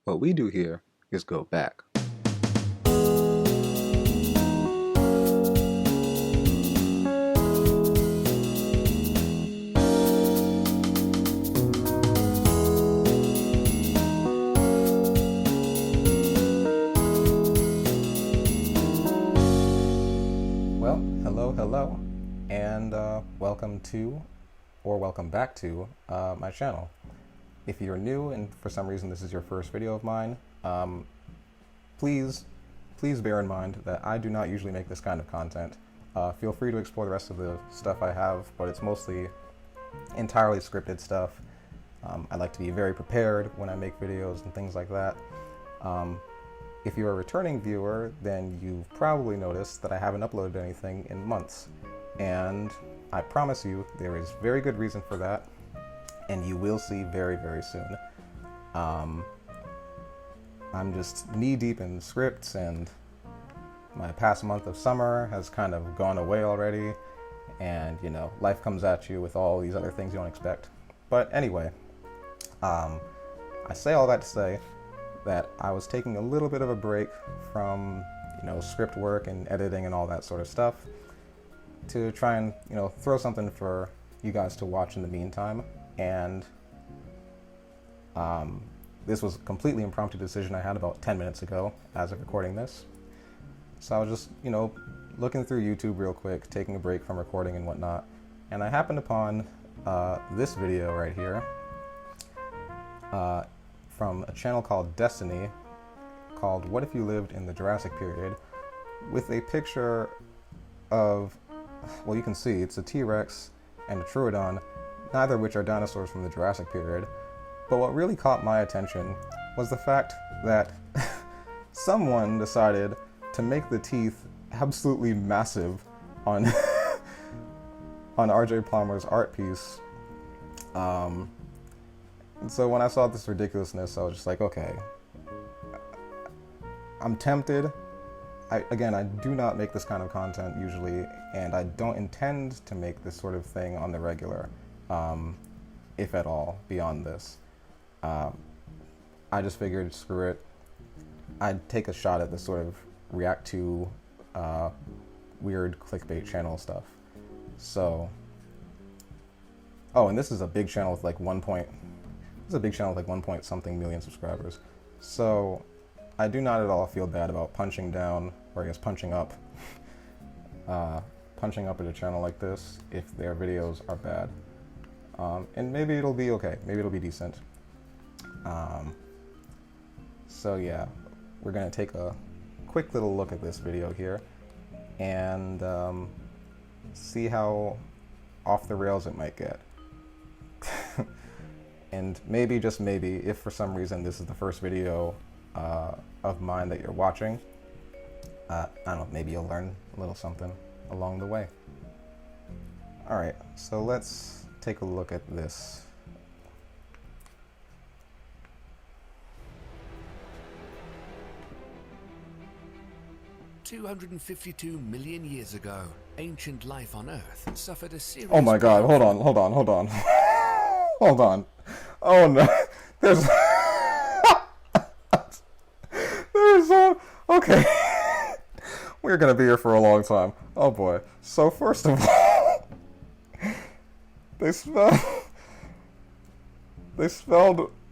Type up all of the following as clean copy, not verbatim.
What we do here is go back. Well, hello, and welcome to, or welcome back to, my channel. If you're new and for some reason this is your first video of mine, please bear in mind that I do not usually make this kind of content. Feel free to explore the rest of the stuff I have, but it's mostly entirely scripted stuff. I like to be very prepared when I make videos and things like that. If you're a returning viewer, then you've probably noticed that I haven't uploaded anything in months. And I promise you, there is very good reason for that, and you will see very, very soon. I'm just knee-deep in scripts, and my past month of summer has kind of gone away already, and, you know, life comes at you with all these other things you don't expect. But anyway, I say all that to say that I was taking a little bit of a break from, you know, script work and editing and all that sort of stuff to try and, you know, throw something for you guys to watch in the meantime. And this was a completely impromptu decision I had about 10 minutes ago as of recording this. So I was just, you know, looking through YouTube real quick, taking a break from recording and whatnot, and I happened upon this video right here from a channel called Destiny, called What If You Lived in the Jurassic Period, with a picture of, well, you can see it's a T-Rex and a Troodon, neither of which are dinosaurs from the Jurassic period. But what really caught my attention was the fact that someone decided to make the teeth absolutely massive on on R.J. Palmer's art piece. And so when I saw this ridiculousness, I was just like, okay, I'm tempted. Again, I do not make this kind of content usually, and I don't intend to make this sort of thing on the regular, if at all, beyond this. I just figured, screw it. I'd take a shot at this sort of react to weird clickbait channel stuff. So, oh, and this is a big channel with like 1 point something million subscribers. So I do not at all feel bad about punching down, or I guess punching up at a channel like this if their videos are bad. And maybe it'll be okay, maybe it'll be decent. So yeah, we're gonna take a quick little look at this video here and see how off the rails it might get. And maybe, just maybe, if for some reason this is the first video of mine that you're watching, I don't know, maybe you'll learn a little something along the way. Alright, so let's take a look at this. $252 million years ago, ancient life on Earth suffered a serious... Oh my god, hold on. Hold on. Oh no, there's... Okay. We're gonna be here for a long time. Oh boy. So first of all, they spelled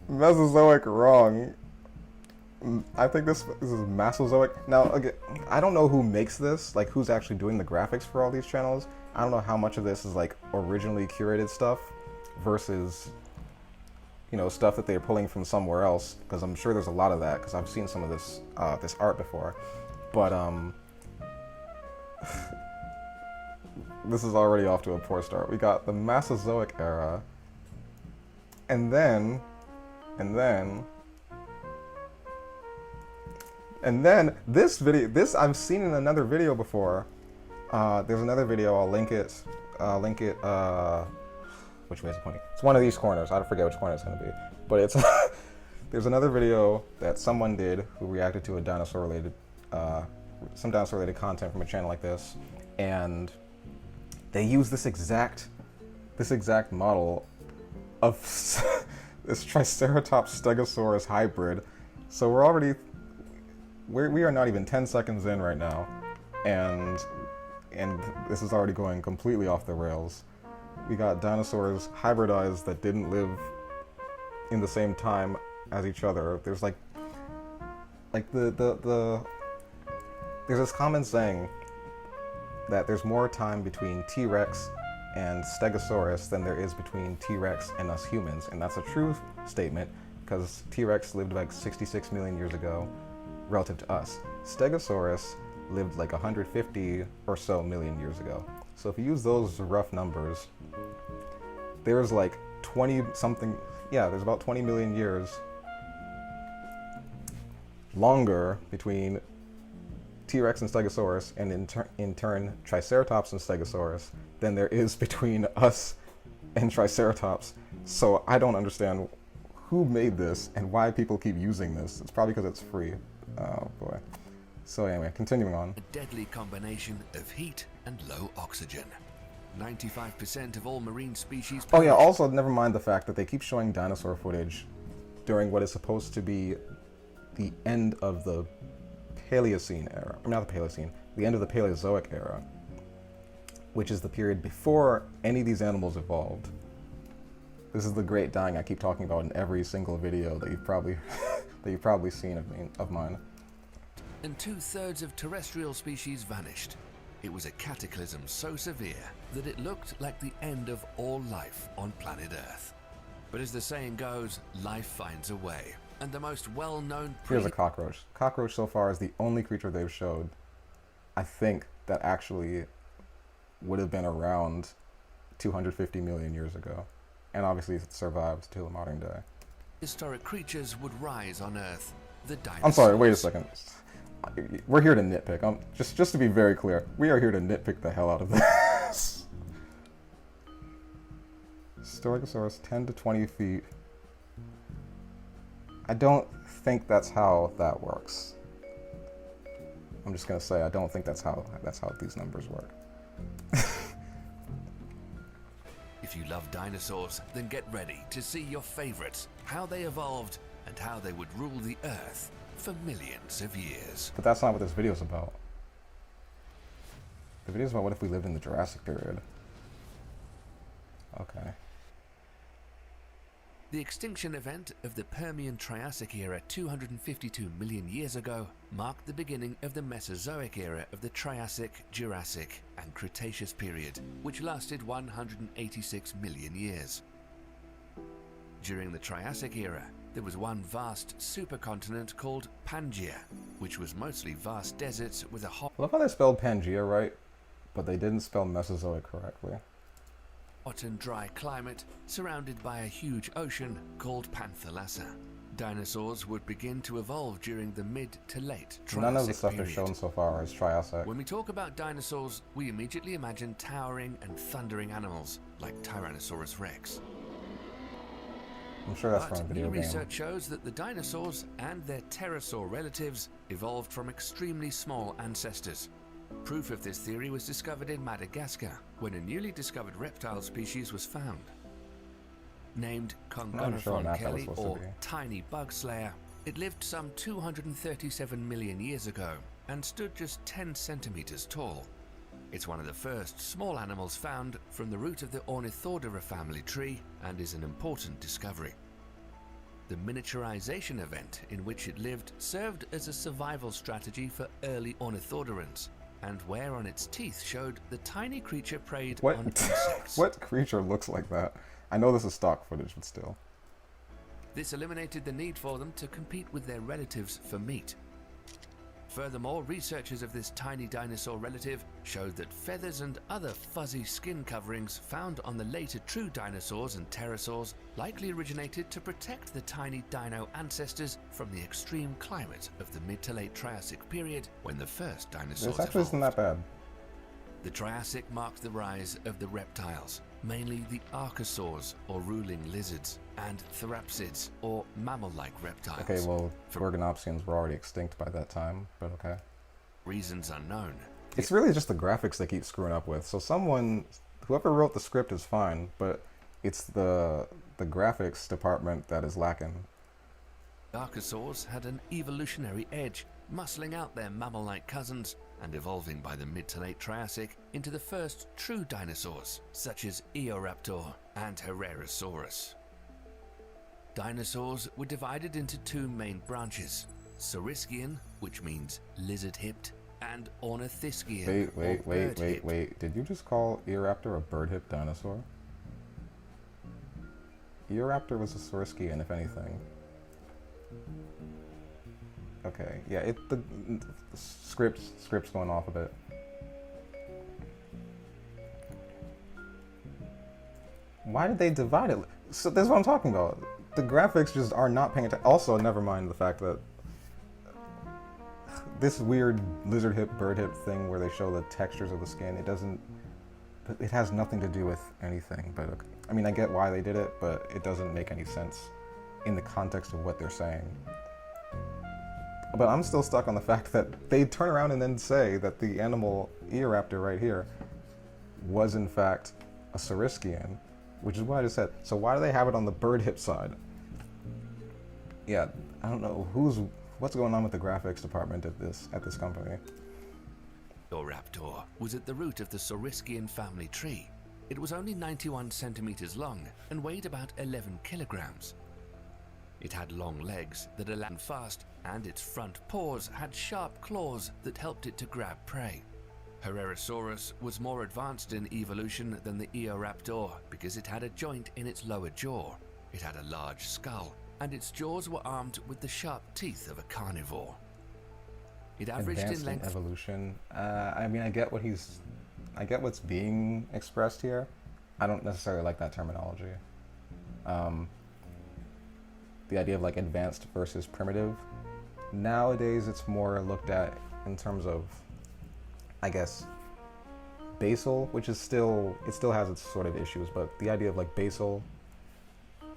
Mesozoic wrong. I think this is Mesozoic. Now, again, I don't know who makes this, like who's actually doing the graphics for all these channels. I don't know how much of this is like originally curated stuff versus, you know, stuff that they're pulling from somewhere else, because I'm sure there's a lot of that, because I've seen some of this this art before. But this is already off to a poor start. We got the Mesozoic era, and then this video, this I've seen in another video before. There's another video, I'll link it, which way is it pointing? It's one of these corners, I forget which corner it's gonna be. But it's, there's another video that someone did who reacted to a dinosaur related, some dinosaur related content from a channel like this, and they use this exact model of this Triceratops Stegosaurus hybrid So we are not even 10 seconds in right now, and this is already going completely off the rails. We got dinosaurs hybridized that didn't live in the same time as each other. There's like there's this common saying that there's more time between T-Rex and Stegosaurus than there is between T-Rex and us humans, and that's a true statement because T-Rex lived like 66 million years ago relative to us. Stegosaurus lived like 150 or so million years ago. So if you use those rough numbers, there's like 20 something, yeah, there's about 20 million years longer between T-Rex and Stegosaurus, and in turn Triceratops and Stegosaurus, than there is between us and Triceratops. So I don't understand who made this and why people keep using this. It's probably because it's free. Oh boy. So anyway, continuing on. A deadly combination of heat and low oxygen. 95% of all marine species Oh yeah, also never mind the fact that they keep showing dinosaur footage during what is supposed to be the end of the Paleocene era. Not the Paleocene, the end of the Paleozoic era, which is the period before any of these animals evolved. This is the great dying I keep talking about in every single video that you've probably seen of mine. And 2/3 of terrestrial species vanished. It was a cataclysm so severe that it looked like the end of all life on planet Earth. But as the saying goes, life finds a way. And the most well-known... Here's a cockroach. Cockroach so far is the only creature they've showed, I think, that actually would have been around 250 million years ago. And obviously it survived till the modern day. Historic creatures would rise on Earth. The dinosaurs. I'm sorry, wait a second. We're here to nitpick. Just to be very clear, we are here to nitpick the hell out of this. Stegosaurus, 10 to 20 feet. I don't think that's how that works. I'm just gonna say I don't think that's how these numbers work. If you love dinosaurs, then get ready to see your favorites, how they evolved, and how they would rule the Earth for millions of years. But that's not what this video is about. The video is about what if we lived in the Jurassic period. Okay. The extinction event of the Permian-Triassic era 252 million years ago marked the beginning of the Mesozoic era of the Triassic, Jurassic, and Cretaceous period, which lasted 186 million years. During the Triassic era, there was one vast supercontinent called Pangaea, which was mostly vast deserts with a hot... I love how they spelled Pangaea right, but they didn't spell Mesozoic correctly. Hot and dry climate surrounded by a huge ocean called Panthalassa. Dinosaurs would begin to evolve during the mid to late Triassic None of the stuff period. they've shown so far is Triassic. When we talk about dinosaurs, we immediately imagine towering and thundering animals like Tyrannosaurus rex. I'm sure that's But from a new video game. research shows that the dinosaurs and their pterosaur relatives evolved from extremely small ancestors. Proof of this theory was discovered in Madagascar, when a newly discovered reptile species was found. Named not sure Congonophon that was kelly, supposed to or be. tiny bug slayer, it lived some 237 million years ago and stood just 10 centimeters tall. It's one of the first small animals found from the root of the Ornithodera family tree and is an important discovery. The miniaturization event in which it lived served as a survival strategy for early ornithoderans, and where on its teeth showed the tiny creature preyed What? on insects. What creature looks like that? I know this is stock footage, but still. This eliminated the need for them to compete with their relatives for meat. Furthermore, researchers of this tiny dinosaur relative showed that feathers and other fuzzy skin coverings found on the later true dinosaurs and pterosaurs likely originated to protect the tiny dino ancestors from the extreme climate of the mid to late Triassic period when the first dinosaurs This actually evolved. isn't that bad. The Triassic marked the rise of the reptiles, mainly the archosaurs or ruling lizards, and therapsids or mammal-like reptiles. Okay, well, For Organopsians were already extinct by that time, but okay. reasons unknown. It's really just the graphics they keep screwing up with. So whoever wrote the script is fine, but it's the graphics department that is lacking. Archosaurs had an evolutionary edge, muscling out their mammal-like cousins and evolving by the mid to late Triassic into the first true dinosaurs, such as Eoraptor and Herrerasaurus. Dinosaurs were divided into two main branches: Saurischian, which means lizard-hipped, and Ornithischian. Wait. Did you just call Eoraptor a bird-hipped dinosaur? Eoraptor was a Saurischian, if anything. Okay, yeah, the script's going off a bit. Why did they divide it? So that's what I'm talking about. The graphics just are not paying attention. Also, never mind the fact that this weird lizard hip, bird hip thing where they show the textures of the skin, it has nothing to do with anything. But I mean, I get why they did it, but it doesn't make any sense in the context of what they're saying. But I'm still stuck on the fact that they turn around and then say that the animal Eoraptor right here was in fact a Saurischian, which is what I just said. So why do they have it on the bird hip side? Yeah, I don't know what's going on with the graphics department at this company. Eoraptor was at the root of the Saurischian family tree. It was only 91 centimeters long and weighed about 11 kilograms. It had long legs that allowed fast, and its front paws had sharp claws that helped it to grab prey. Herrerasaurus was more advanced in evolution than the Eoraptor because it had a joint in its lower jaw. It had a large skull, and its jaws were armed with the sharp teeth of a carnivore. It averaged Advanced in length. Evolution. I mean, I get what's being expressed here. I don't necessarily like that terminology. The idea of like advanced versus primitive. Nowadays, it's more looked at in terms of, I guess, basal, which is still has its sort of issues, but the idea of like basal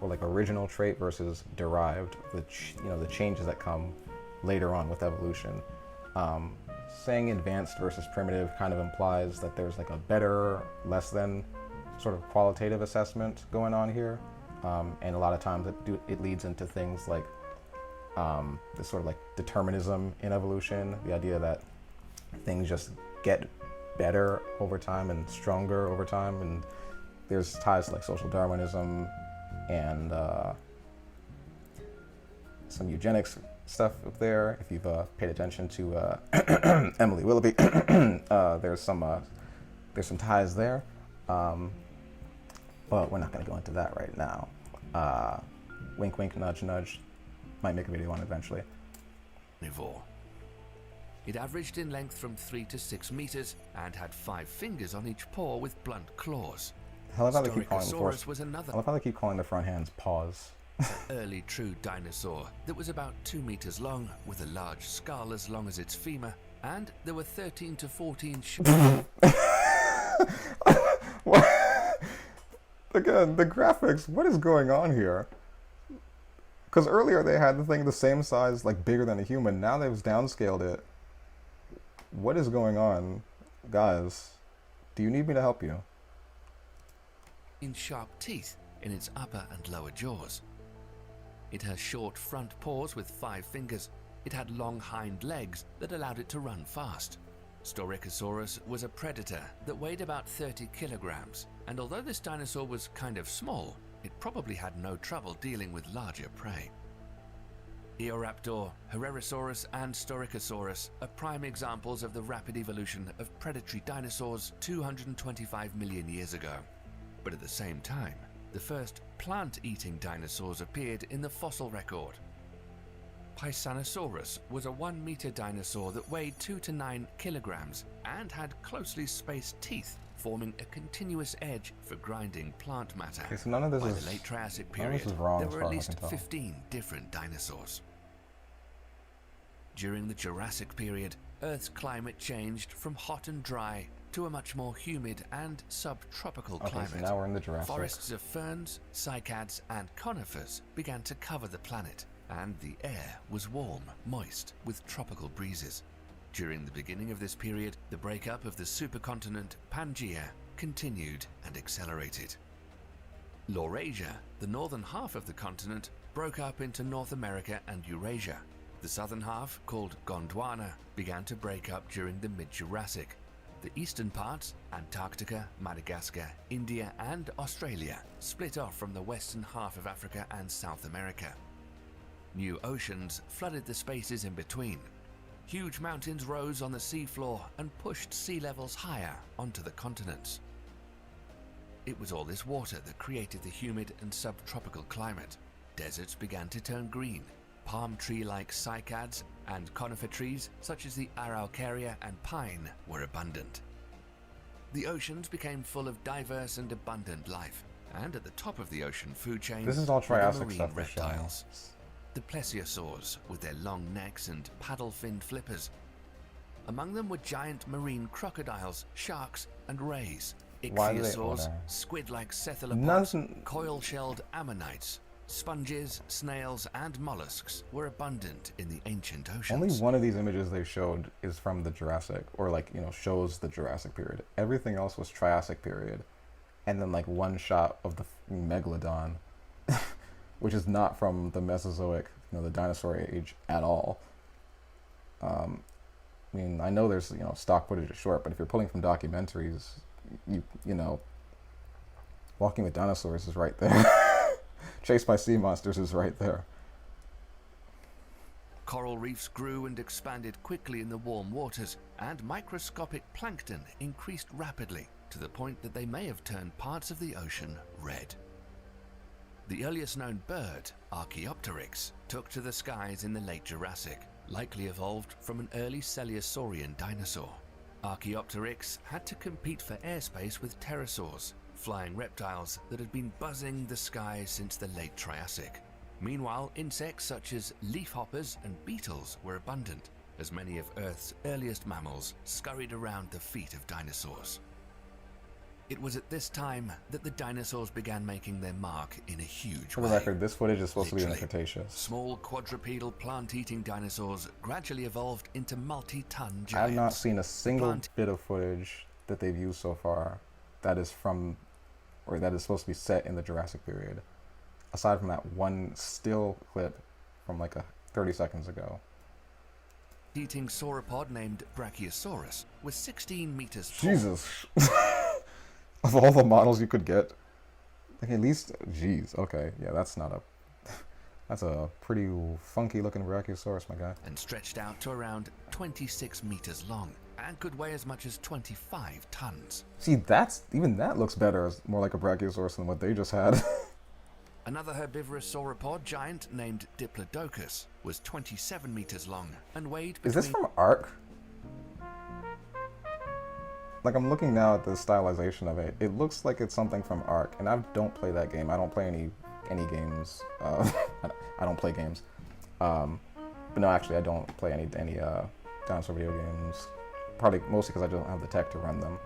or like original trait versus derived, the changes that come later on with evolution. Saying advanced versus primitive kind of implies that there's like a better, less than sort of qualitative assessment going on here. And a lot of times it leads into things like this sort of like determinism in evolution, the idea that things just get better over time and stronger over time, and there's ties to like social Darwinism and some eugenics stuff up there. If you've paid attention to Emily Willoughby, there's some ties there. But we're not going to go into that right now. Wink, wink, nudge, nudge. Might make a video on it eventually. It averaged in length from 3 to 6 meters and had 5 fingers on each paw with blunt claws. I love how they keep calling the front hands paws. Early true dinosaur that was about 2 meters long with a large skull as long as its femur, and there were 13 to 14 What? Again, the graphics, what is going on here? Because earlier they had the thing the same size, like bigger than a human. Now they've downscaled it. What is going on? Guys, do you need me to help you? In sharp teeth in its upper and lower jaws. It has short front paws with 5 fingers. It had long hind legs that allowed it to run fast. Styracosaurus was a predator that weighed about 30 kilograms, and although this dinosaur was kind of small, it probably had no trouble dealing with larger prey. Eoraptor, Herrerasaurus, and Styracosaurus are prime examples of the rapid evolution of predatory dinosaurs 225 million years ago. But at the same time, the first plant-eating dinosaurs appeared in the fossil record. Pisanosaurus was a 1-meter dinosaur that weighed 2 to 9 kilograms and had closely spaced teeth, forming a continuous edge for grinding plant matter. Okay, so none of this By is the late Triassic period, there were at least 15 different dinosaurs. During the Jurassic period, Earth's climate changed from hot and dry to a much more humid and subtropical climate. So now we're in the Jurassic. Forests of ferns, cycads, and conifers began to cover the planet, and the air was warm, moist, with tropical breezes. During the beginning of this period, the breakup of the supercontinent Pangaea continued and accelerated. Laurasia, the northern half of the continent, broke up into North America and Eurasia. The southern half, called Gondwana, began to break up during the mid-Jurassic. The eastern parts, Antarctica, Madagascar, India and Australia, split off from the western half of Africa and South America. New oceans flooded the spaces in between. Huge mountains rose on the seafloor and pushed sea levels higher onto the continents. It was all this water that created the humid and subtropical climate. Deserts began to turn green. Palm tree-like cycads and conifer trees such as the araucaria and pine were abundant. The oceans became full of diverse and abundant life, and at the top of the ocean food chain This is all were the Triassic marine stuff they're showing. reptiles. The plesiosaurs with their long necks and paddle-finned flippers. Among them were giant marine crocodiles, sharks and rays. Why do they Ichthyosaurs, order? squid-like cephalopods, Nothing. coil-shelled ammonites, sponges, snails and mollusks were abundant in the ancient oceans. Only one of these images they showed is from the Jurassic, or like, you know, shows the Jurassic period. Everything else was Triassic period. And then like one shot of the megalodon, which is not from the Mesozoic, you know, the dinosaur age at all. I mean, I know there's, you know, stock footage is short, but if you're pulling from documentaries, you know, Walking with Dinosaurs is right there. Chased by Sea Monsters is right there. Coral reefs grew and expanded quickly in the warm waters, and microscopic plankton increased rapidly to the point that they may have turned parts of the ocean red. The earliest known bird, Archaeopteryx, took to the skies in the late Jurassic, likely evolved from an early Coelosaurian dinosaur. Archaeopteryx had to compete for airspace with pterosaurs, flying reptiles that had been buzzing the skies since the late Triassic. Meanwhile, insects such as leafhoppers and beetles were abundant, as many of Earth's earliest mammals scurried around the feet of dinosaurs. It was at this time that the dinosaurs began making their mark in a huge For the way. record, this footage is supposed to be in the Literally. Cretaceous. Small quadrupedal plant-eating dinosaurs gradually evolved into multi-ton giants. I have not seen a single plant- bit of footage that they've used so far that is from, or that is supposed to be set in the Jurassic period, aside from that one still clip from like 30 seconds ago. Eating sauropod named Brachiosaurus was 16 meters tall. Jesus. Of all the models you could get, like at least, geez, okay, yeah, that's not a, that's a pretty funky looking Brachiosaurus, my guy. And stretched out to around 26 meters long and could weigh as much as 25 tons. See, even that looks better, as more like a Brachiosaurus than what they just had. Another herbivorous sauropod giant named Diplodocus was 27 meters long and weighed between... Is this from Ark? Like, I'm looking now at the stylization of it. It looks like it's something from Ark, and I don't play that game. I don't play any games. I don't play games. But no, actually, I don't play any dinosaur video games. Probably mostly because I don't have the tech to run them.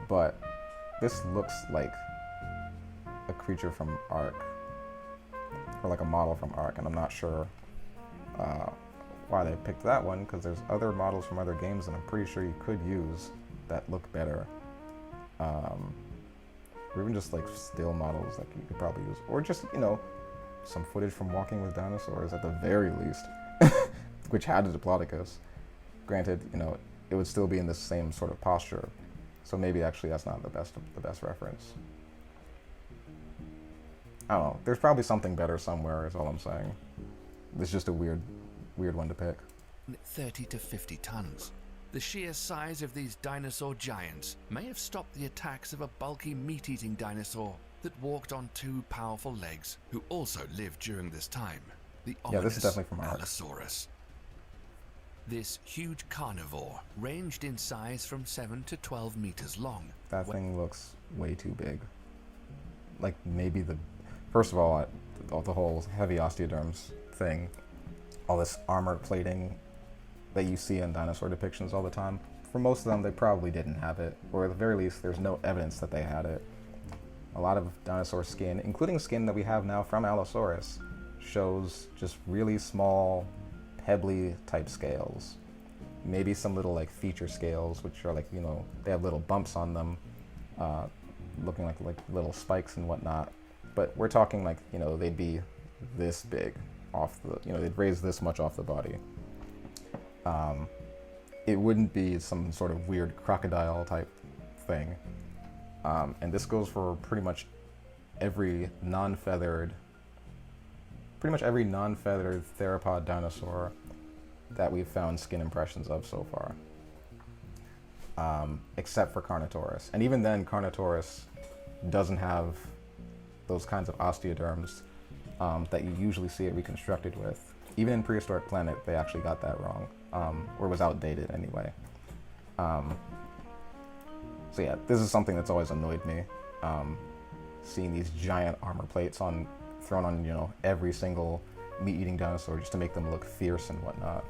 But this looks like a creature from Ark, or like a model from Ark, and I'm not sure why they picked that one, because there's other models from other games that I'm pretty sure you could use that look better, or even just like still models that you could probably use, or just, you know, some footage from Walking with Dinosaurs at the very least, which had a Diplodocus. Granted, you know, it would still be in the same sort of posture, so maybe actually that's not the best reference. I don't know. There's probably something better somewhere, is all I'm saying. It's just a weird one to pick. 30 to 50 tons. The sheer size of these dinosaur giants may have stopped the attacks of a bulky meat-eating dinosaur that walked on two powerful legs, who also lived during this time, the Yeah, this is ominous definitely from Ark. Allosaurus. This huge carnivore ranged in size from 7 to 12 meters long. That thing looks way too big. Like, maybe first of all, the whole heavy osteoderms thing, all this armor plating that you see in dinosaur depictions all the time, for most of them, they probably didn't have it, or at the very least, there's no evidence that they had it. A lot of dinosaur skin, including skin that we have now from Allosaurus, shows just really small, pebbly type scales. Maybe some little like feature scales, which are like, you know, they have little bumps on them, looking like little spikes and whatnot. But we're talking like, you know, they'd be this big off the, they'd raise this much off the body. It wouldn't be some sort of weird crocodile type thing. And this goes for pretty much every non-feathered theropod dinosaur that we've found skin impressions of so far. Except for Carnotaurus. And even then, Carnotaurus doesn't have those kinds of osteoderms that you usually see it reconstructed with. Even in Prehistoric Planet, they actually got that wrong, or was outdated anyway. So yeah, this is something that's always annoyed me, seeing these giant armor plates thrown on every single meat-eating dinosaur just to make them look fierce and whatnot.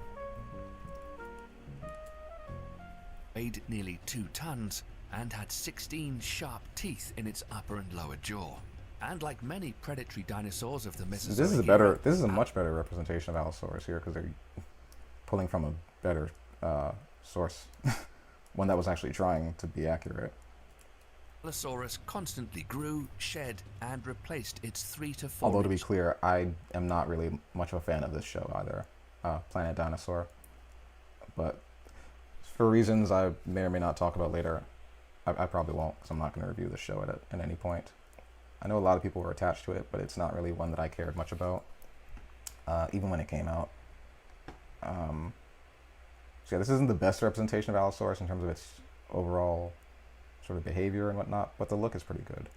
Weighed nearly 2 tons and had 16 sharp teeth in its upper and lower jaw. And like many predatory dinosaurs of the Mesozoic era, this is a much better representation of Allosaurus here, because they're pulling from a better source, one that was actually trying to be accurate. Allosaurus constantly grew, shed, and replaced its 3 to 4. Although to be clear, I am not really much of a fan of this show either, Planet Dinosaur. But for reasons I may or may not talk about later, I probably won't, because I'm not going to review the show at any point. I know a lot of people were attached to it, but it's not really one that I cared much about, even when it came out. So yeah, this isn't the best representation of Allosaurus in terms of its overall sort of behavior and whatnot, but the look is pretty good.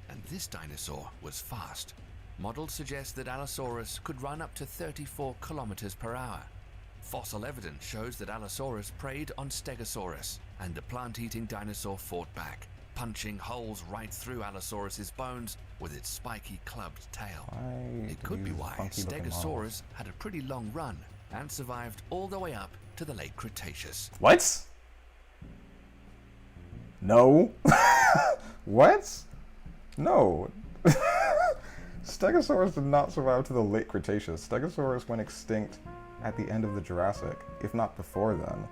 And this dinosaur was fast. Models suggest that Allosaurus could run up to 34 kilometers per hour. Fossil evidence shows that Allosaurus preyed on Stegosaurus, and the plant-eating dinosaur fought back, punching holes right through Allosaurus's bones with its spiky clubbed tail. It could be why Stegosaurus had a pretty long run and survived all the way up to the late Cretaceous. What? No. What? No. Stegosaurus did not survive to the late Cretaceous. Stegosaurus went extinct at the end of the Jurassic, if not before then.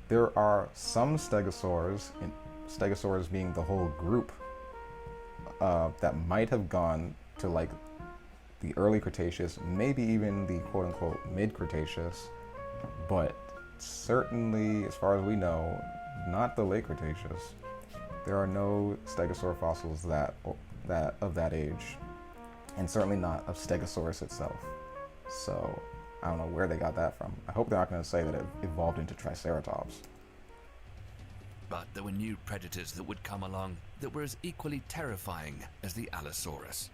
There are some stegosaurs, stegosaurs being the whole group, that might have gone to like the early Cretaceous, maybe even the quote-unquote mid-Cretaceous, but certainly, as far as we know, not the late Cretaceous. There are no stegosaur fossils of that age, and certainly not of Stegosaurus itself. So I don't know where they got that from. I hope they're not going to say that it evolved into Triceratops. But there were new predators that would come along that were as equally terrifying as the Allosaurus.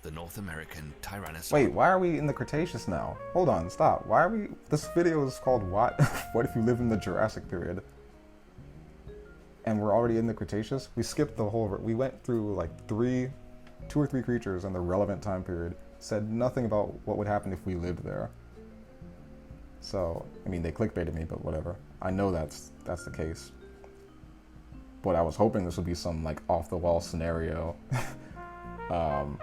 The North American Tyrannosaurus. Wait, why are we in the Cretaceous now? Hold on, stop. Why are we... This video is called What? What if you live in the Jurassic period? And we're already in the Cretaceous? We skipped the whole... We went through like 2 or 3 creatures in the relevant time period. Said nothing about what would happen if we lived there. So, I mean, they clickbaited me, but whatever. I know that's the case. But I was hoping this would be some like off-the-wall scenario. I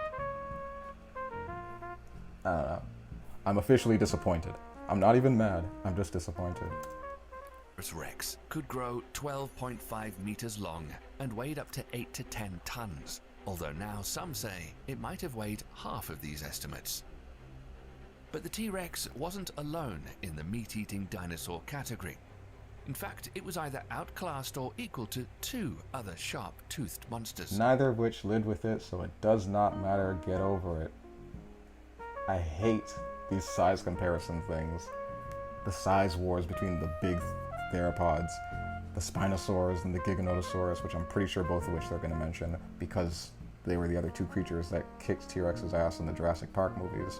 don't know. I'm officially disappointed. I'm not even mad. I'm just disappointed. Rex could grow 12.5 meters long and weighed up to 8 to 10 tons, although now some say it might have weighed half of these estimates. But the T-Rex wasn't alone in the meat-eating dinosaur category. In fact, it was either outclassed or equal to 2 other sharp-toothed monsters. Neither of which lived with it, so it does not matter. Get over it. I hate these size comparison things. The size wars between the big theropods, the Spinosaurs and the Giganotosaurus, which I'm pretty sure both of which they're going to mention because they were the other 2 creatures that kicked T-Rex's ass in the Jurassic Park movies.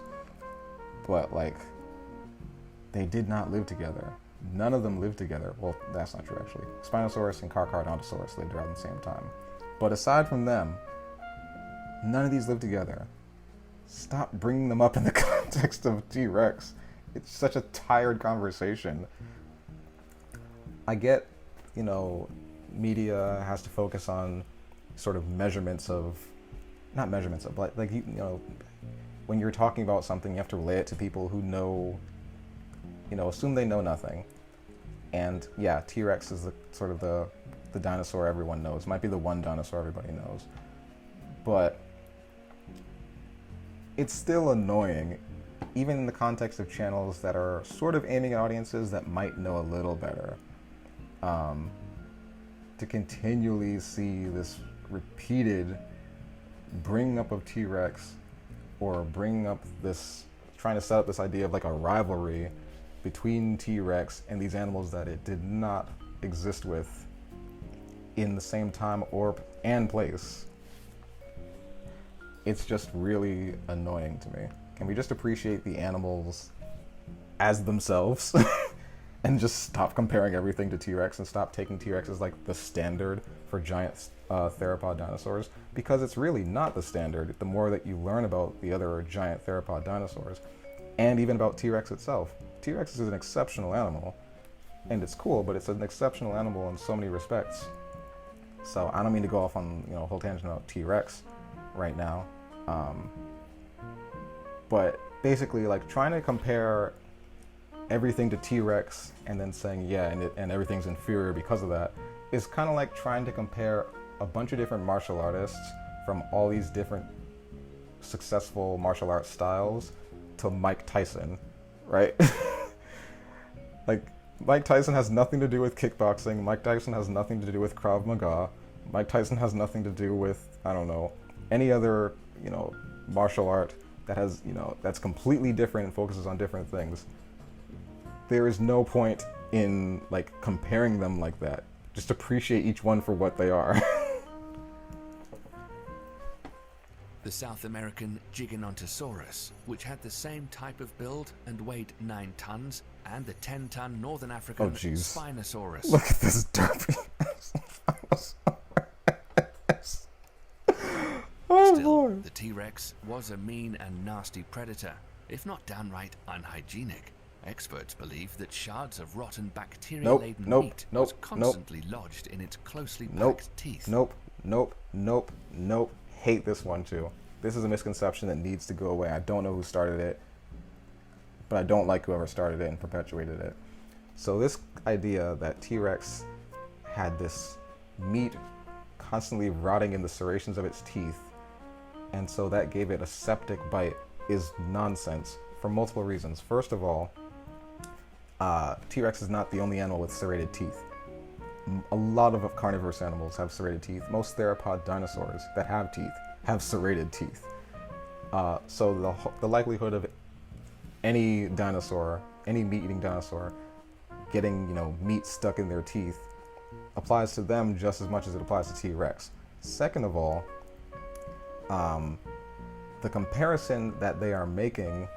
But, like, they did not live together. None of them lived together. Well, that's not true, actually. Spinosaurus and Carcharodontosaurus lived around the same time. But aside from them, none of these lived together. Stop bringing them up in the context of T-Rex. It's such a tired conversation. I get, media has to focus on sort of measurements of, not measurements of, like when you're talking about something, you have to relay it to people who know, assume they know nothing. And yeah, T-Rex is the dinosaur everyone knows. It might be the one dinosaur everybody knows. But it's still annoying, even in the context of channels that are sort of aiming at audiences that might know a little better, to continually see this repeated bringing up of T-Rex, or bringing up this, trying to set up this idea of like a rivalry between T-Rex and these animals that it did not exist with in the same time and place. It's just really annoying to me. Can we just appreciate the animals as themselves and just stop comparing everything to T-Rex and stop taking T-Rex as like the standard for giant theropod dinosaurs? Because it's really not the standard. The more that you learn about the other giant theropod dinosaurs, and even about T-Rex itself. T-Rex is an exceptional animal, and it's cool, but it's an exceptional animal in so many respects. So I don't mean to go off on a whole tangent about T-Rex right now, but basically, like, trying to compare everything to T-Rex and then saying and everything's inferior because of that is kind of like trying to compare a bunch of different martial artists from all these different successful martial arts styles to Mike Tyson, right? Like, Mike Tyson has nothing to do with kickboxing. Mike Tyson has nothing to do with Krav Maga. Mike Tyson has nothing to do with, I don't know, any other, martial art that has, that's completely different and focuses on different things. There is no point in, like, comparing them like that. Just appreciate each one for what they are. The South American Gigantosauros, which had the same type of build and weighed 9 tons, and the 10-ton Northern African Spinosaurus. Look at this derpy. Still, the T-Rex was a mean and nasty predator, if not downright unhygienic. Experts believe that shards of rotten bacteria-laden meat was constantly lodged in its closely packed teeth. Nope. Hate this one too. This is a misconception that needs to go away. I don't know who started it, but I don't like whoever started it and perpetuated it. So this idea that T-Rex had this meat constantly rotting in the serrations of its teeth, and so that gave it a septic bite, is nonsense for multiple reasons. First of all, T-Rex is not the only animal with serrated teeth. A lot of carnivorous animals have serrated teeth. Most theropod dinosaurs that have teeth have serrated teeth. So the likelihood of any dinosaur, any meat-eating dinosaur, getting meat stuck in their teeth applies to them just as much as it applies to T-Rex. Second of all, the comparison that they are making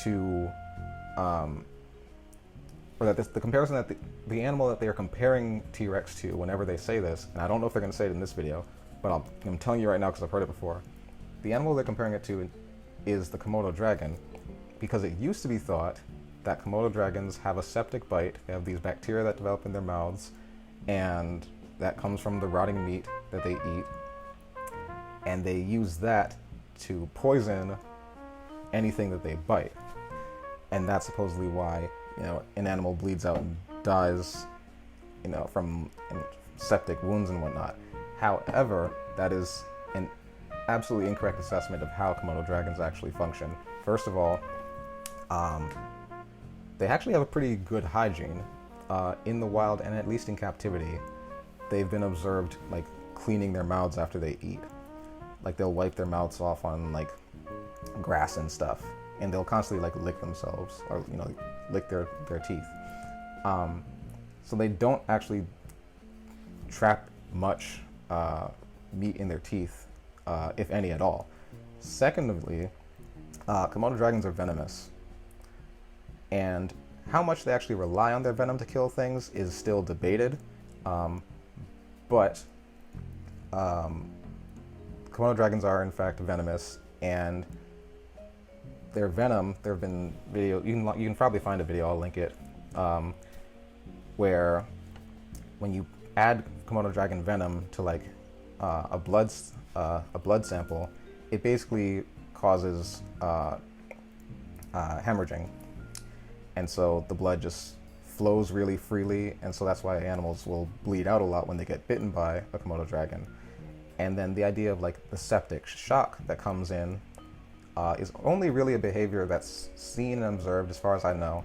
to, the comparison that the animal that they are comparing T-Rex to, whenever they say this, and I don't know if they're going to say it in this video, but I'm telling you right now because I've heard it before. The animal they're comparing it to is the Komodo dragon, because it used to be thought that Komodo dragons have a septic bite. They have these bacteria that develop in their mouths, and that comes from the rotting meat that they eat, and they use that to poison anything that they bite. And that's supposedly why an animal bleeds out and dies, from septic wounds and whatnot. However, that is an absolutely incorrect assessment of how Komodo dragons actually function. First of all, they actually have a pretty good hygiene in the wild, and at least in captivity. They've been observed like cleaning their mouths after they eat. Like, they'll wipe their mouths off on like grass and stuff, and they'll constantly like lick themselves, or lick their teeth. So they don't actually trap much meat in their teeth, if any at all. Secondly, Komodo dragons are venomous, and how much they actually rely on their venom to kill things is still debated. But Komodo dragons are in fact venomous, and their venom, there have been video, you can probably find a video, I'll link it, where when you add Komodo dragon venom to like a blood sample, it basically causes hemorrhaging, and so the blood just flows really freely, and so that's why animals will bleed out a lot when they get bitten by a Komodo dragon. And then the idea of like the septic shock that comes in is only really a behavior that's seen and observed, as far as I know,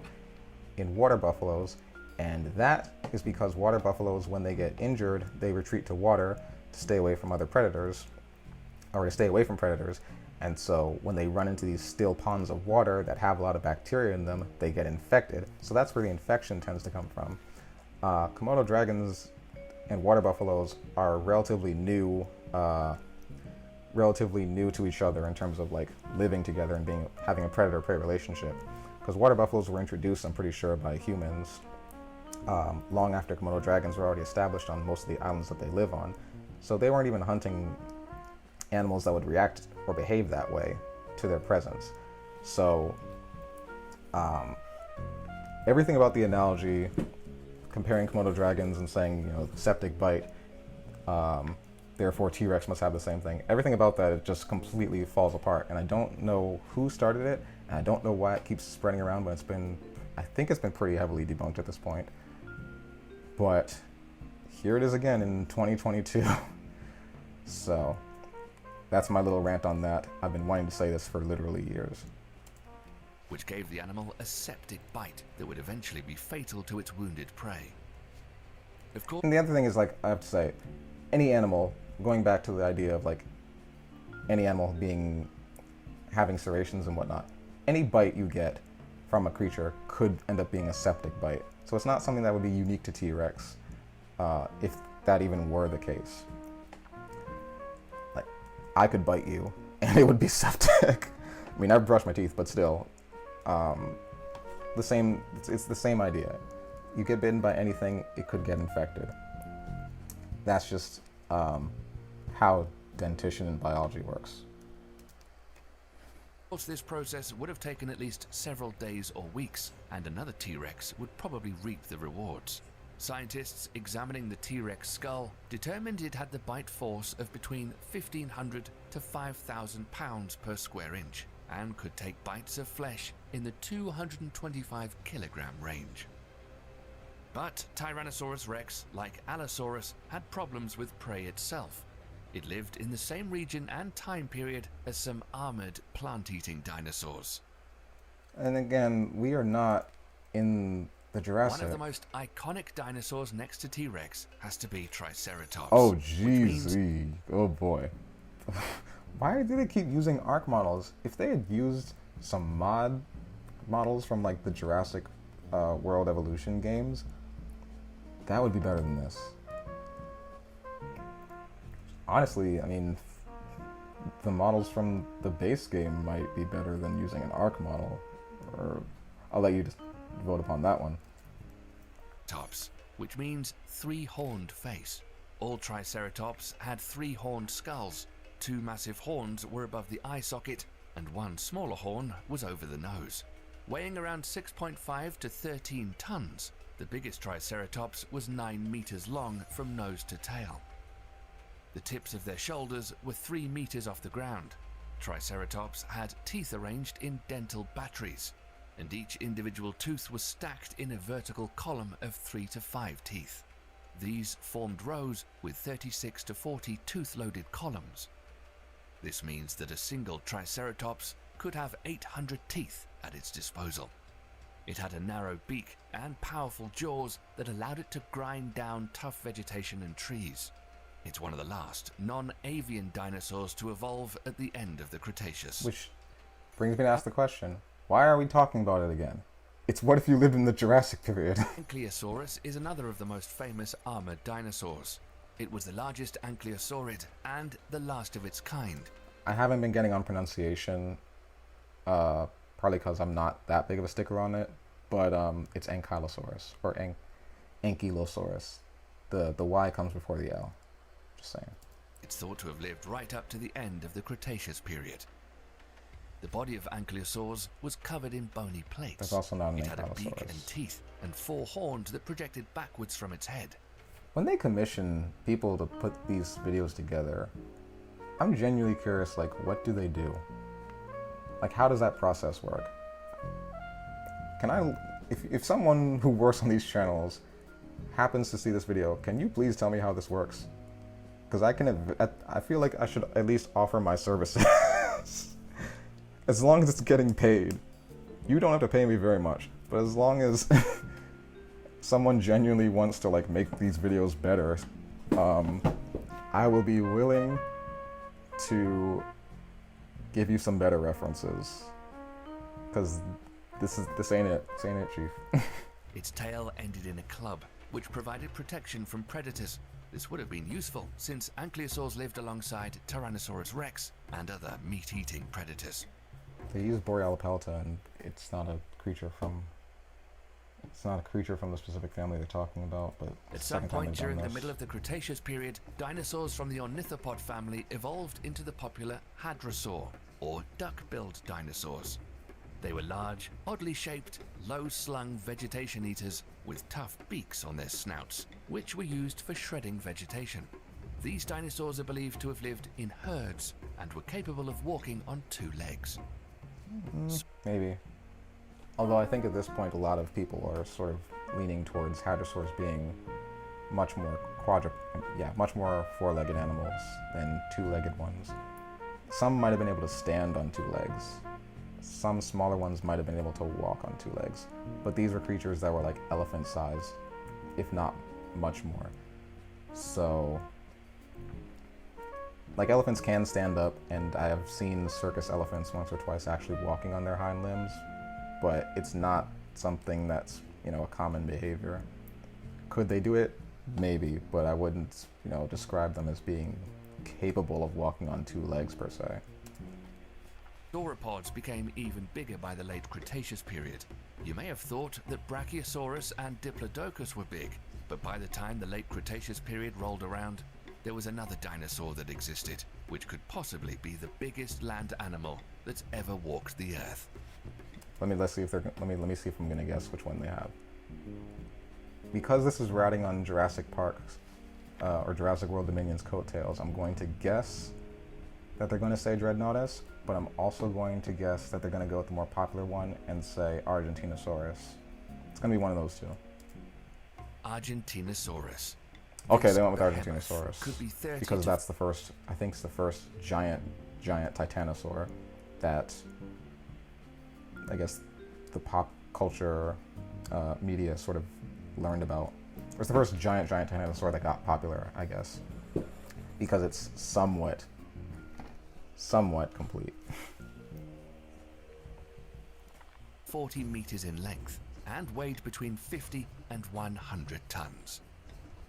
in water buffaloes. And that is because water buffaloes, when they get injured, they retreat to water to stay away from other predators, or to stay away from predators. And so when they run into these still ponds of water that have a lot of bacteria in them, they get infected. So that's where the infection tends to come from. Komodo dragons and water buffaloes are relatively new to each other in terms of like living together and having a predator-prey relationship. Because water buffaloes were introduced, I'm pretty sure, by humans long after Komodo dragons were already established on most of the islands that they live on. So they weren't even hunting animals that would react or behave that way to their presence. So everything about the analogy, comparing Komodo dragons and saying, septic bite, therefore T-Rex must have the same thing. Everything about that, it just completely falls apart. And I don't know who started it, and I don't know why it keeps spreading around, but I think it's been pretty heavily debunked at this point. But here it is again in 2022. So that's my little rant on that. I've been wanting to say this for literally years. Which gave the animal a septic bite that would eventually be fatal to its wounded prey. Of course. And the other thing is, like, I have to say, any animal, going back to the idea of like any animal having serrations and whatnot, any bite you get from a creature could end up being a septic bite. So it's not something that would be unique to T-Rex, if that even were the case. Like, I could bite you and it would be septic. I mean, I've brushed my teeth, but still, it's the same idea. You get bitten by anything, it could get infected. That's just how dentition and biology works. Of course, this process would have taken at least several days or weeks, and another T-Rex would probably reap the rewards. Scientists examining the T-Rex skull determined it had the bite force of between 1,500 to 5,000 pounds per square inch, and could take bites of flesh in the 225 kilogram range. But Tyrannosaurus rex, like Allosaurus, had problems with prey itself. It lived in the same region and time period as some armored plant-eating dinosaurs. And again, we are not in the Jurassic. One of the most iconic dinosaurs next to T-Rex has to be Triceratops. Oh, jeez. Oh, boy. Why do they keep using ARC models? If they had used some models from like the Jurassic World Evolution games, that would be better than this. Honestly, I mean, the models from the base game might be better than using an ARC model. Or I'll let you just vote upon that one. Tops, which means three-horned face. All Triceratops had three-horned skulls. Two massive horns were above the eye socket, and one smaller horn was over the nose. Weighing around 6.5 to 13 tons, the biggest Triceratops was 9 meters long from nose to tail. The tips of their shoulders were 3 meters off the ground. Triceratops had teeth arranged in dental batteries, and each individual tooth was stacked in a vertical column of 3 to 5 teeth. These formed rows with 36 to 40 tooth-loaded columns. This means that a single Triceratops could have 800 teeth at its disposal. It had a narrow beak and powerful jaws that allowed it to grind down tough vegetation and trees. It's one of the last non-avian dinosaurs to evolve at the end of the Cretaceous. Which brings me to ask the question, why are we talking about it again? It's what if you lived in the Jurassic period? Ankylosaurus is another of the most famous armored dinosaurs. It was the largest ankylosauride and the last of its kind. I haven't been getting on pronunciation, probably because I'm not that big of a sticker on it, but it's Ankylosaurus, or Ankylosaurus. The Y comes before the L. Just saying. It's thought to have lived right up to the end of the Cretaceous period. The body of Ankylosaurs was covered in bony plates. There's also not an It had a beak Ankylosaurus. and teeth, and 4 horns that projected backwards from its head. When they commission people to put these videos together, I'm genuinely curious, like, what do they do? Like, how does that process work? If someone who works on these channels happens to see this video, can you please tell me how this works? Because I feel like I should at least offer my services. as long as it's getting paid, you don't have to pay me very much, but as long as someone genuinely wants to like make these videos better, I will be willing to give you some better references, because this ain't it, chief. Its tail ended in a club, which provided protection from predators. This would have been useful, since ankylosaurs lived alongside Tyrannosaurus rex and other meat-eating predators. They use Borealopelta, and it's not a creature from the specific family they're talking about, but at some point during the middle of the Cretaceous period, dinosaurs from the ornithopod family evolved into the popular hadrosaur, or duck-billed dinosaurs. They were large, oddly shaped, low-slung vegetation eaters with tough beaks on their snouts, which were used for shredding vegetation. These dinosaurs are believed to have lived in herds and were capable of walking on two legs. Maybe. Although I think at this point a lot of people are sort of leaning towards hadrosaurs being much more four-legged animals than two-legged ones. Some might have been able to stand on two legs. Some smaller ones might have been able to walk on two legs. But these were creatures that were like elephant size, if not much more. So, like, elephants can stand up, and I have seen circus elephants once or twice actually walking on their hind limbs, but it's not something that's, a common behavior. Could they do it? Maybe, but I wouldn't, describe them as being capable of walking on two legs per se. Sauropods became even bigger by the late Cretaceous period. You may have thought that Brachiosaurus and Diplodocus were big, but by the time the late Cretaceous period rolled around, there was another dinosaur that existed, which could possibly be the biggest land animal that's ever walked the earth. Let me see if I'm gonna guess which one they have. Because this is riding on Jurassic Park's or Jurassic World Dominion's coattails, I'm going to guess that they're going to say Dreadnoughtus, but I'm also going to guess that they're going to go with the more popular one and say Argentinosaurus. It's going to be one of those two. Argentinosaurus. Okay, they went with Argentinosaurus could be because that's the first. I think it's the first giant titanosaur that I guess the pop culture media sort of learned about. It was the first giant titanosaur that got popular, I guess, because it's somewhat complete. 40 meters in length and weighed between 50 and 100 tons.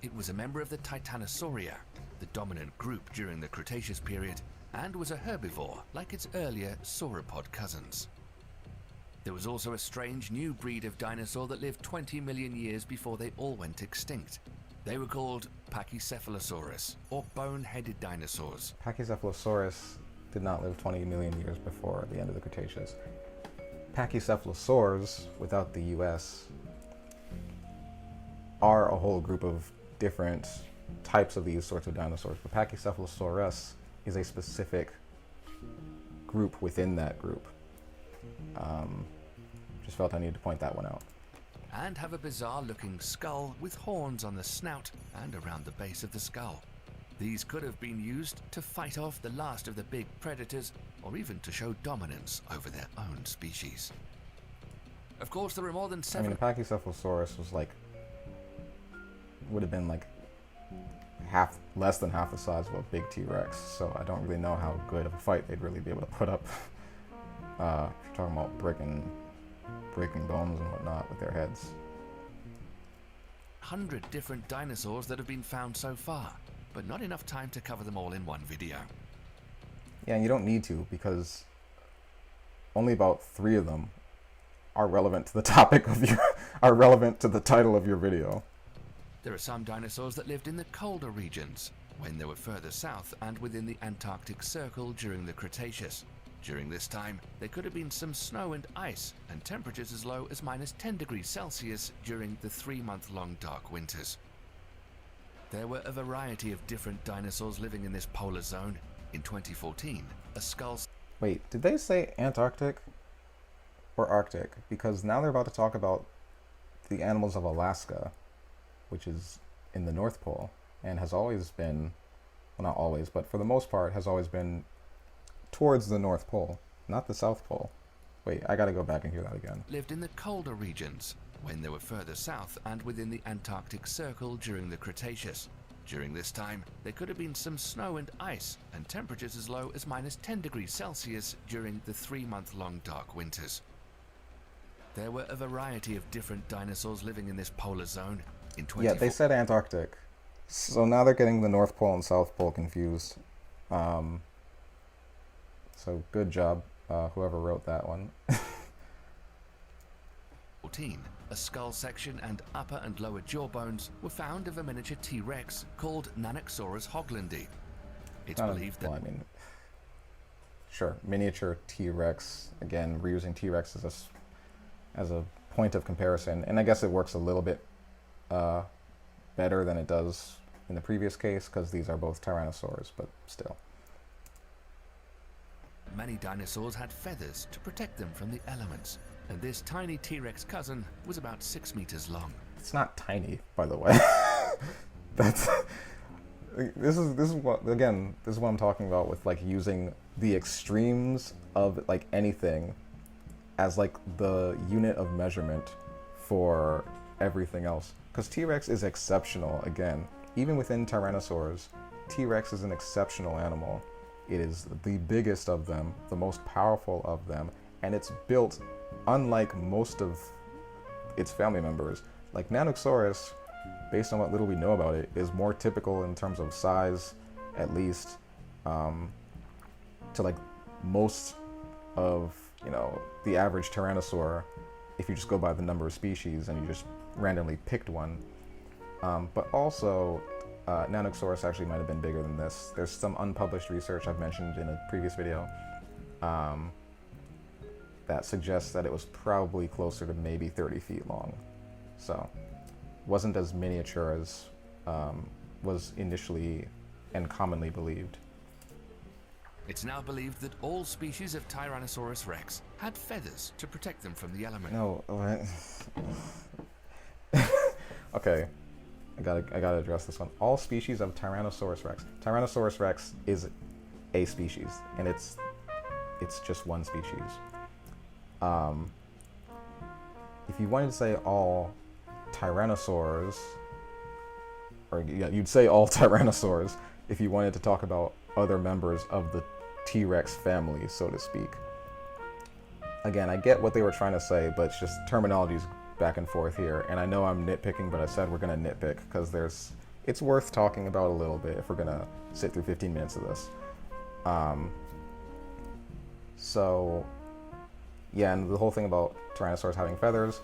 It was a member of the Titanosauria, the dominant group during the Cretaceous period, and was a herbivore like its earlier sauropod cousins. There was also a strange new breed of dinosaur that lived 20 million years before they all went extinct. They were called Pachycephalosaurus, or bone-headed dinosaurs. Pachycephalosaurus did not live 20 million years before the end of the Cretaceous. Pachycephalosaurs, without the US, are a whole group of different types of these sorts of dinosaurs, but Pachycephalosaurus is a specific group within that group. Just felt I needed to point that one out. And have a bizarre-looking skull with horns on the snout and around the base of the skull. These could have been used to fight off the last of the big predators, or even to show dominance over their own species. Of course, there are more than seven... a Pachycephalosaurus was would have been less than half the size of a big T-Rex, so I don't really know how good of a fight they'd really be able to put up. If you're talking about breaking bones and whatnot with their heads. 100 different dinosaurs that have been found so far, but not enough time to cover them all in one video. Yeah, and you don't need to, because only about 3 of them are relevant to the topic of are relevant to the title of your video. There are some dinosaurs that lived in the colder regions, when they were further south and within the Antarctic Circle during the Cretaceous. During this time, there could have been some snow and ice, and temperatures as low as -10 degrees Celsius during the 3-month-long dark winters. There were a variety of different dinosaurs living in this polar zone. In 2014, a skull... Wait, did they say Antarctic or Arctic? Because now they're about to talk about the animals of Alaska, which is in the North Pole, and has always been, well, not always, but for the most part, has always been towards the North Pole. Not the South Pole. Wait, I gotta go back and hear that again. Lived in the colder regions, when they were further south and within the Antarctic Circle during the Cretaceous. During this time, there could have been some snow and ice, and temperatures as low as -10 degrees Celsius during the 3-month-long dark winters. There were a variety of different dinosaurs living in this polar zone. In Yeah, they said Antarctic. So now they're getting the North Pole and South Pole confused. So good job, whoever wrote that one. 14, a skull section and upper and lower jaw bones were found of a miniature T-Rex called Nanoxaurus hoglandi. It's believed that... Well, I mean, sure, miniature T-Rex. Again, reusing T-Rex as a point of comparison. And I guess it works a little bit better than it does in the previous case, because these are both tyrannosaurs, but still. Many dinosaurs had feathers to protect them from the elements, and this tiny T-Rex cousin was about 6 meters long. It's not tiny, by the way. That's this is what I'm talking about with like using the extremes of like anything as like the unit of measurement for everything else. Because T-Rex is exceptional. Again, even within tyrannosaurs, T-Rex is an exceptional animal. It is the biggest of them, the most powerful of them, and it's built unlike most of its family members. Like Nanoxaurus, based on what little we know about it, is more typical in terms of size, at least, to like most of, you know, the average tyrannosaur, if you just go by the number of species and you just randomly picked one. But also, Nanoxaurus actually might have been bigger than this. There's some unpublished research I've mentioned in a previous video that suggests that it was probably closer to maybe 30 feet long. So, wasn't as miniature as was initially and commonly believed. It's now believed that all species of Tyrannosaurus rex had feathers to protect them from the elements. No, okay. I gotta address this one. All species of Tyrannosaurus rex. Tyrannosaurus rex is a species, and it's just one species. If you wanted to say all tyrannosaurs, or yeah, you'd say all tyrannosaurs if you wanted to talk about other members of the T-Rex family, so to speak. Again, I get what they were trying to say, but it's just terminology's back and forth here, and I know I'm nitpicking, but I said we're gonna nitpick because it's worth talking about a little bit if we're gonna sit through 15 minutes of this. So yeah, and the whole thing about tyrannosaurs having feathers,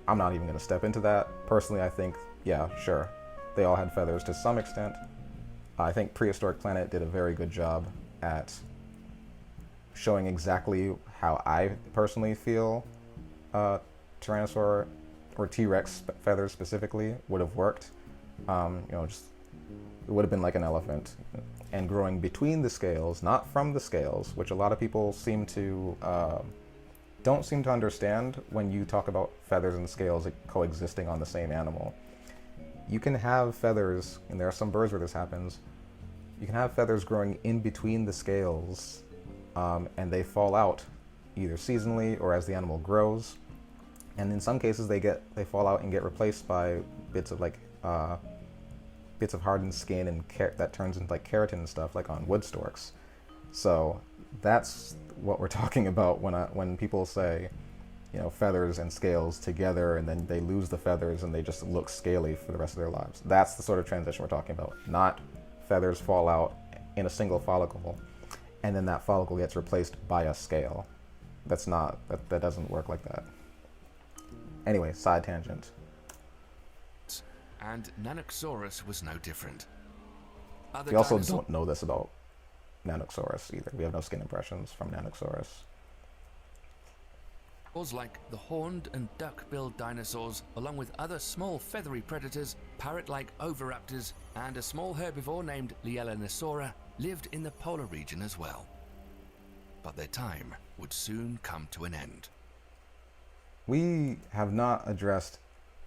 I'm not even gonna step into that. Personally, I think, yeah, sure, they all had feathers to some extent. I think Prehistoric Planet did a very good job at showing exactly how I personally feel Tyrannosaur or T-Rex feathers specifically would have worked. You know, just it would have been like an elephant and growing between the scales, not from the scales, which a lot of people don't seem to understand when you talk about feathers and scales coexisting on the same animal. You can have feathers, and there are some birds where this happens, you can have feathers growing in between the scales, and they fall out either seasonally or as the animal grows. And in some cases they fall out and get replaced by bits of hardened skin and that turns into like keratin and stuff, like on wood storks. So that's what we're talking about when people say, you know, feathers and scales together, and then they lose the feathers and they just look scaly for the rest of their lives. That's the sort of transition we're talking about, not feathers fall out in a single follicle and then that follicle gets replaced by a scale. That doesn't work like that. Anyway, side tangent. And Nanoxaurus was no different. We also don't know this about Nanoxaurus either. We have no skin impressions from Nanoxaurus. Like the horned and duck-billed dinosaurs, along with other small feathery predators, parrot-like oviraptors, and a small herbivore named Lielanosaura, lived in the polar region as well. But their time would soon come to an end. We have not addressed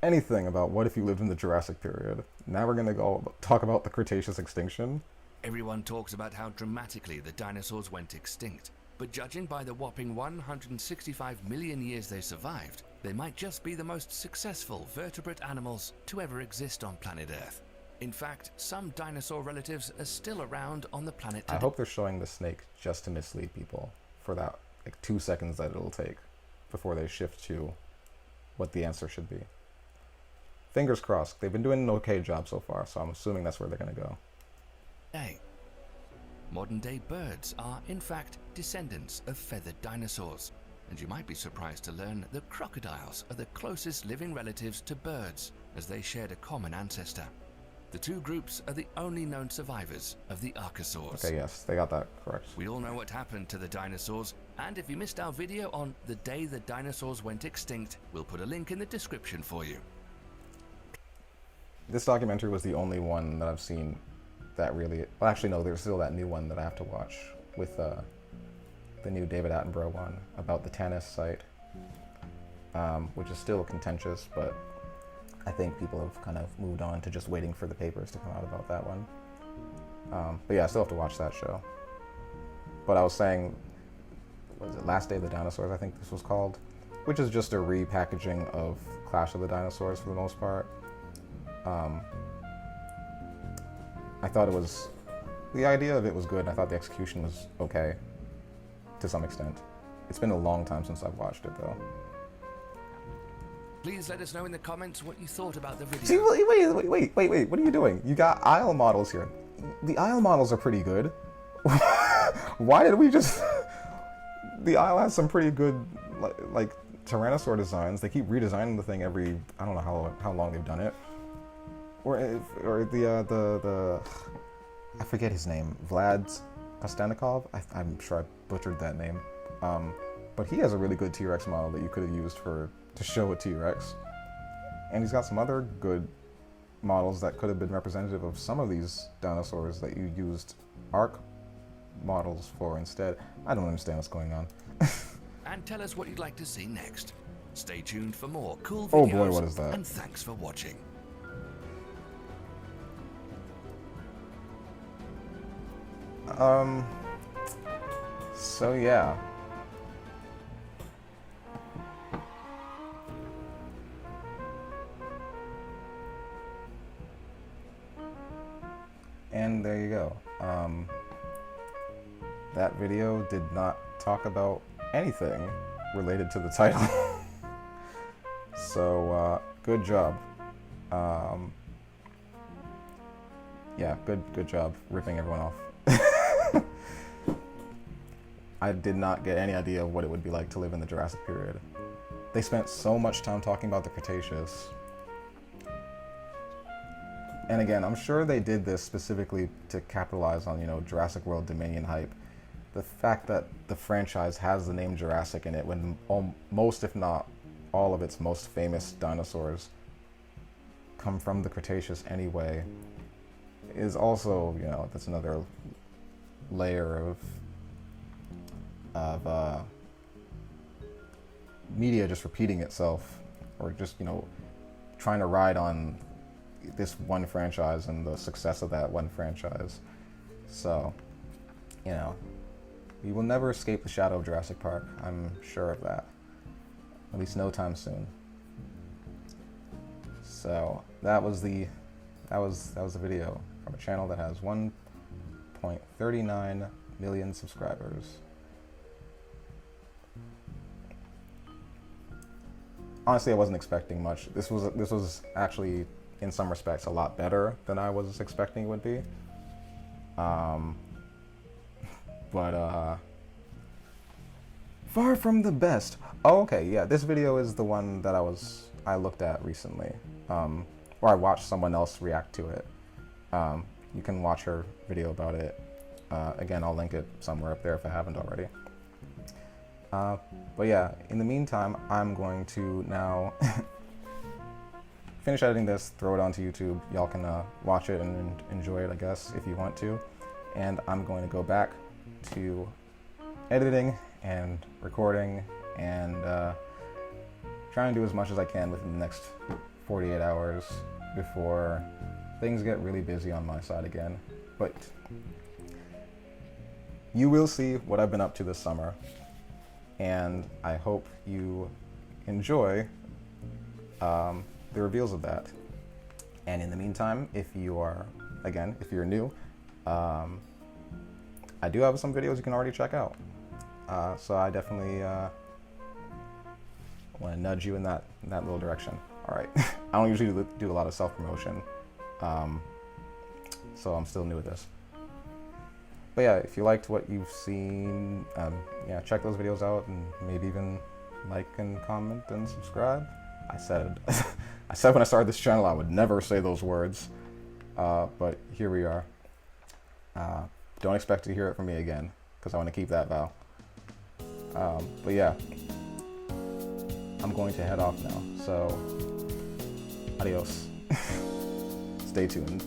anything about what if you lived in the Jurassic period. Now we're going to go talk about the Cretaceous extinction. Everyone talks about how dramatically the dinosaurs went extinct. but judging by the whopping 165 million years they survived, they might just be the most successful vertebrate animals to ever exist on planet Earth. In fact, some dinosaur relatives are still around on the planet today. I hope they're showing the snake just to mislead people for that 2 seconds that it'll take before they shift to what the answer should be. Fingers crossed. They've been doing an okay job so far, so I'm assuming that's where they're going to go. Hey. Modern-day birds are, in fact, descendants of feathered dinosaurs. And you might be surprised to learn that crocodiles are the closest living relatives to birds, as they shared a common ancestor. The two groups are the only known survivors of the archosaurs. Okay, yes, they got that correct. We all know what happened to the dinosaurs, and if you missed our video on the day the dinosaurs went extinct, we'll put a link in the description for you. This documentary was the only one that I've seen that really... Well, actually, no, there's still that new one that I have to watch with the new David Attenborough one about the Tanis site, which is still contentious, but I think people have kind of moved on to just waiting for the papers to come out about that one. But yeah, I still have to watch that show. But I was saying, what is it, Last Day of the Dinosaurs, I think this was called, which is just a repackaging of Clash of the Dinosaurs for the most part. I thought it was, the idea of it was good, and I thought the execution was okay, to some extent. It's been a long time since I've watched it, though. Please let us know in the comments what you thought about the video. See, wait, what are you doing? You got aisle models here. The aisle models are pretty good. Why did we just... The aisle has some pretty good, like Tyrannosaur designs. They keep redesigning the thing every... I don't know how long they've done it. Or the I forget his name. Vlad Kostanikov? I'm sure I butchered that name. But he has a really good T-Rex model that you could have used to show a T-Rex. And he's got some other good models that could have been representative of some of these dinosaurs that you used ARC models for instead. I don't understand what's going on. And tell us what you'd like to see next. Stay tuned for more cool videos. Oh boy, what is that? And thanks for watching. So yeah. And there you go. That video did not talk about anything related to the title. So, good job. Yeah, good job ripping everyone off. I did not get any idea of what it would be like to live in the Jurassic period. They spent so much time talking about the Cretaceous. And again, I'm sure they did this specifically to capitalize on, Jurassic World Dominion hype. The fact that the franchise has the name Jurassic in it when most, if not all of its most famous dinosaurs come from the Cretaceous anyway, is also, that's another layer of media just repeating itself, or just, trying to ride on this one franchise and the success of that one franchise. So, we will never escape the shadow of Jurassic Park. I'm sure of that. At least no time soon. So that was the video from a channel that has 1.39 million subscribers. Honestly, I wasn't expecting much. This was actually, in some respects, a lot better than I was expecting it would be. But far from the best. Oh, okay, yeah, this video is the one that I looked at recently, or I watched someone else react to it. You can watch her video about it. Again, I'll link it somewhere up there if I haven't already. But yeah, in the meantime, I'm going to now finish editing this, throw it onto YouTube. Y'all can watch it and enjoy it, I guess, if you want to. And I'm going to go back to editing and recording and try and do as much as I can within the next 48 hours before things get really busy on my side again. But you will see what I've been up to this summer, and I hope you enjoy the reveals of that. And in the meantime, if you're new, I do have some videos you can already check out. So I definitely want to nudge you in that little direction. All right. I don't usually do a lot of self-promotion, so I'm still new at this. But yeah, if you liked what you've seen, yeah, check those videos out and maybe even like and comment and subscribe. I said when I started this channel I would never say those words, but here we are. Don't expect to hear it from me again because I want to keep that vow. But yeah, I'm going to head off now, so adios. Stay tuned.